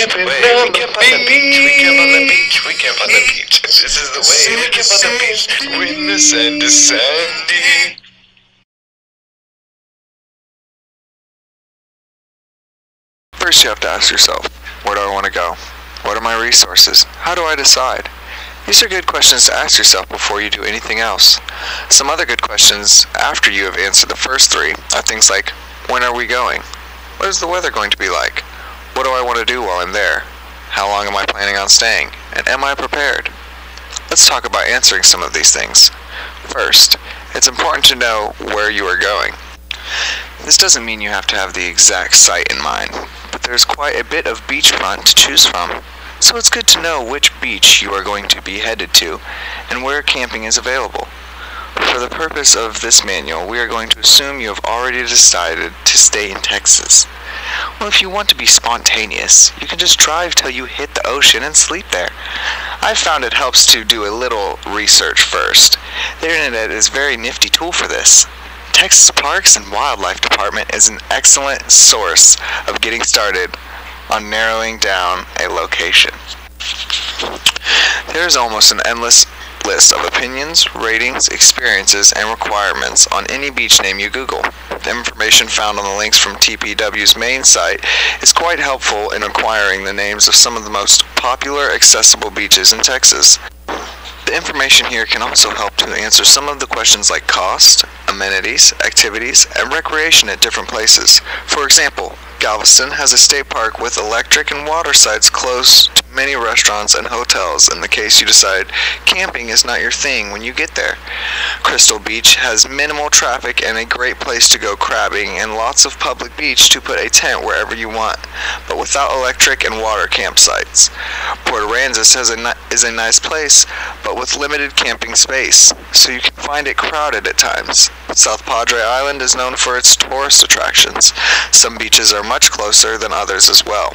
camping on the beach. We camp on the beach. We camp on the beach. This is the way we camp on the beach. When the sand is sandy. First, you have to ask yourself, where do I want to go? What are my resources? How do I decide? These are good questions to ask yourself before you do anything else. Some other good questions after you have answered the first three are things like, when are we going? What is the weather going to be like? What do I want to do while I'm there? How long am I planning on staying? And am I prepared? Let's talk about answering some of these things. First, it's important to know where you are going. This doesn't mean you have to have the exact site in mind, but there's quite a bit of beachfront to choose from, so it's good to know which beach you are going to be headed to and where camping is available. For the purpose of this manual, we are going to assume you have already decided to stay in Texas. Well, if you want to be spontaneous, you can just drive till you hit the ocean and sleep there. I've found it helps to do a little research first. The internet is a very nifty tool for this. Texas Parks and Wildlife Department is an excellent source of getting started on narrowing down a location. There is almost an endless list of opinions, ratings, experiences, and requirements on any beach name you Google. The information found on the links from TPW's main site is quite helpful in acquiring the names of some of the most popular accessible beaches in Texas. The information here can also help to answer some of the questions like cost, amenities, activities, and recreation at different places. For example, Galveston has a state park with electric and water sites close to many restaurants and hotels in the case you decide camping is not your thing when you get there. Crystal Beach has minimal traffic and a great place to go crabbing and lots of public beach to put a tent wherever you want, but without electric and water campsites. Port Aransas is a nice place, but with limited camping space, so you can find it crowded at times. South Padre Island is known for its tourist attractions. Some beaches are much closer than others as well.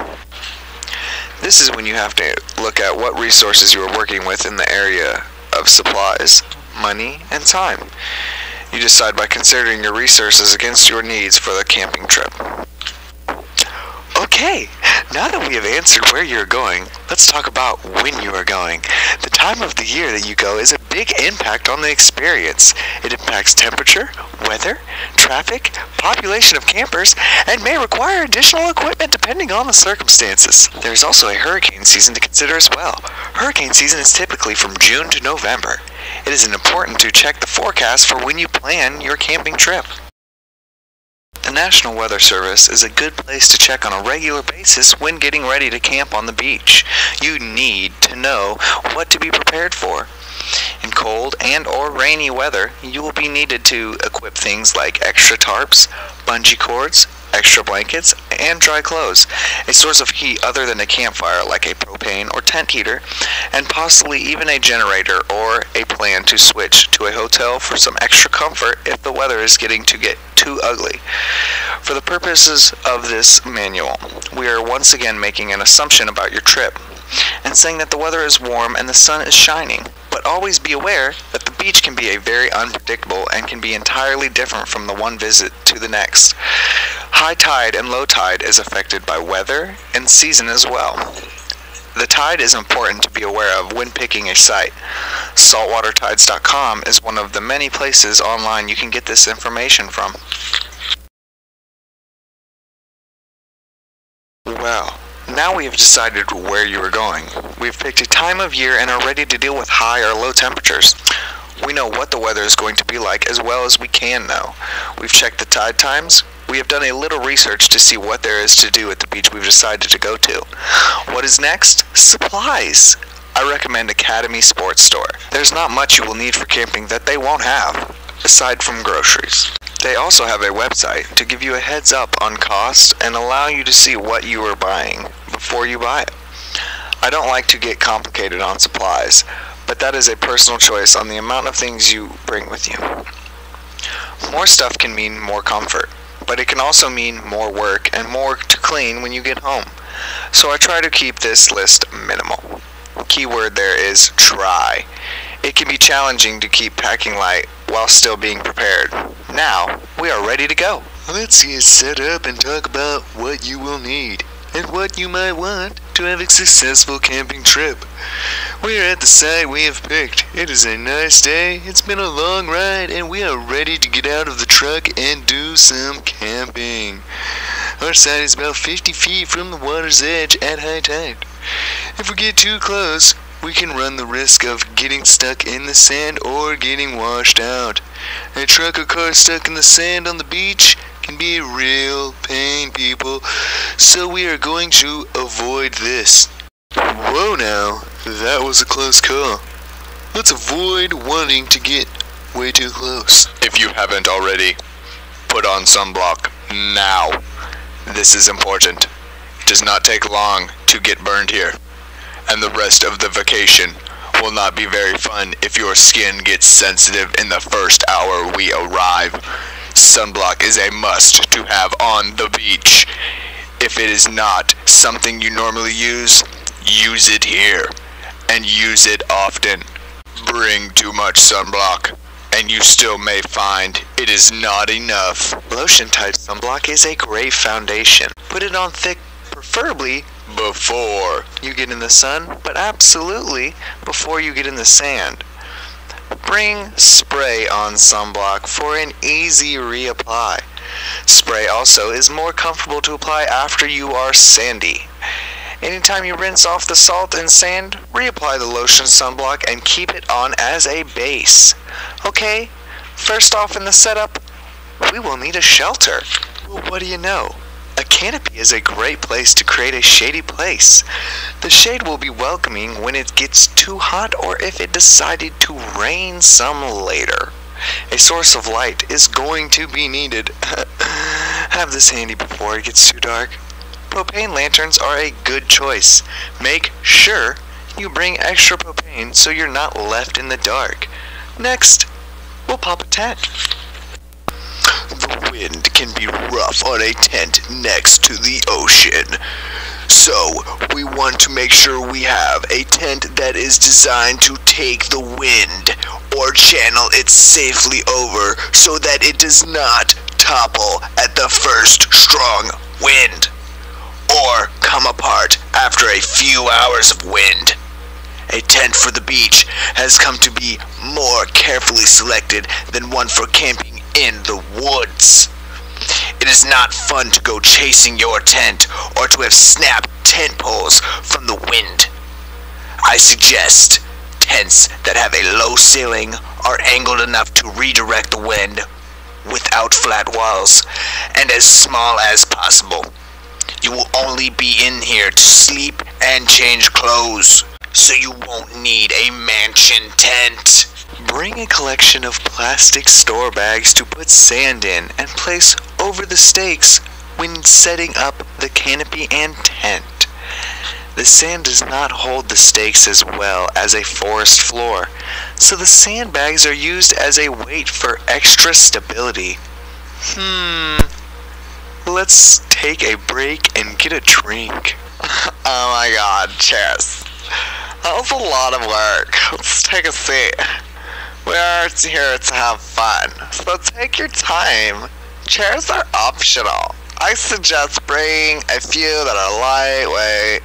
This is when you have to look at what resources you are working with in the area of supplies, money, and time. You decide by considering your resources against your needs for the camping trip. Okay, now that we have answered where you're going, let's talk about when you are going. The time of the year that you go is a big impact on the experience. It impacts temperature, weather, traffic, population of campers, and may require additional equipment depending on the circumstances. There's also a hurricane season to consider as well. Hurricane season is typically from June to November. It is important to check the forecast for when you plan your camping trip. The National Weather Service is a good place to check on a regular basis when getting ready to camp on the beach. You need to know what to be prepared for. In cold and or rainy weather, you will be needed to equip things like extra tarps, bungee cords, extra blankets, and dry clothes, a source of heat other than a campfire like a propane or tent heater, and possibly even a generator or a plan to switch to a hotel for some extra comfort if the weather is getting to get too ugly. For the purposes of this manual, we are once again making an assumption about your trip and saying that the weather is warm and the sun is shining, but always be aware that the beach can be very unpredictable and can be entirely different from the one visit to the next. High tide and low tide is affected by weather and season as well. The tide is important to be aware of when picking a site. Saltwatertides.com is one of the many places online you can get this information from. Well, now we have decided where you are going. We've picked a time of year and are ready to deal with high or low temperatures. We know what the weather is going to be like as well as we can know. We've checked the tide times. We have done a little research to see what there is to do at the beach we've decided to go to. What is next? Supplies. I recommend Academy Sports Store. There's not much you will need for camping that they won't have, aside from groceries. They also have a website to give you a heads up on cost and allow you to see what you are buying before you buy it. I don't like to get complicated on supplies, but that is a personal choice on the amount of things you bring with you. More stuff can mean more comfort, but it can also mean more work and more to clean when you get home. So I try to keep this list minimal. Keyword there is try. It can be challenging to keep packing light while still being prepared. Now, we are ready to go. Let's get set up and talk about what you will need. and what you might want to have a successful camping trip. We are at the site we have picked. It is a nice day, it's been a long ride, and we are ready to get out of the truck and do some camping. Our site is about 50 feet from the water's edge at high tide. If we get too close, we can run the risk of getting stuck in the sand or getting washed out. A truck or car stuck in the sand on the beach can be a real pain, people, so we are going to avoid this. Whoa now, that was a close call. Let's avoid wanting to get way too close. If you haven't already, put on sunblock now. This is important. It does not take long to get burned here, and the rest of the vacation will not be very fun if your skin gets sensitive in the first hour we arrive. Sunblock is a must to have on the beach. If it is not something you normally use it here, and use it often. Bring too much sunblock, and you still may find it is not enough. Lotion type sunblock is a great foundation. Put it on thick, preferably Before you get in the sun, but absolutely before you get in the sand. Bring spray on sunblock for an easy reapply. Spray also is more comfortable to apply after you are sandy. Anytime you rinse off the salt and sand, reapply the lotion sunblock and keep it on as a base. Okay, first off in the setup, we will need a shelter. Well, what do you know? A canopy is a great place to create a shady place. The shade will be welcoming when it gets too hot or if it decided to rain some later. A source of light is going to be needed. Have this handy before it gets too dark. Propane lanterns are a good choice. Make sure you bring extra propane so you're not left in the dark. Next, we'll pop a tent. the wind can be rough on a tent next to the ocean. So, we want to make sure we have a tent that is designed to take the wind or channel it safely over so that it does not topple at the first strong wind or come apart after a few hours of wind. A tent for the beach has come to be more carefully selected than one for camping in the woods. It is not fun to go chasing your tent or to have snapped tent poles from the wind. I suggest tents that have a low ceiling are angled enough to redirect the wind without flat walls and as small as possible. You will only be in here to sleep and change clothes, so you won't need a mansion tent. Bring a collection of plastic store bags to put sand in and place over the stakes when setting up the canopy and tent. The sand does not hold the stakes as well as a forest floor, so the sandbags are used as a weight for extra stability. Let's take a break and get a drink. Oh my god, cheers. That was a lot of work. Let's take a seat. We're here to have fun, so take your time. Chairs are optional. I suggest bringing a few that are lightweight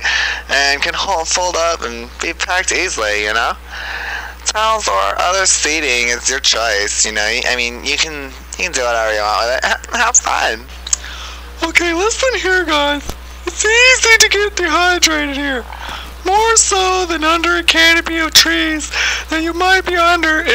and can fold up and be packed easily, you know? Towels or other seating is your choice, you know? I mean, you can do whatever you want with it. Have fun. Okay, listen here, guys. It's easy to get dehydrated here. More so than under a canopy of trees that you might be under if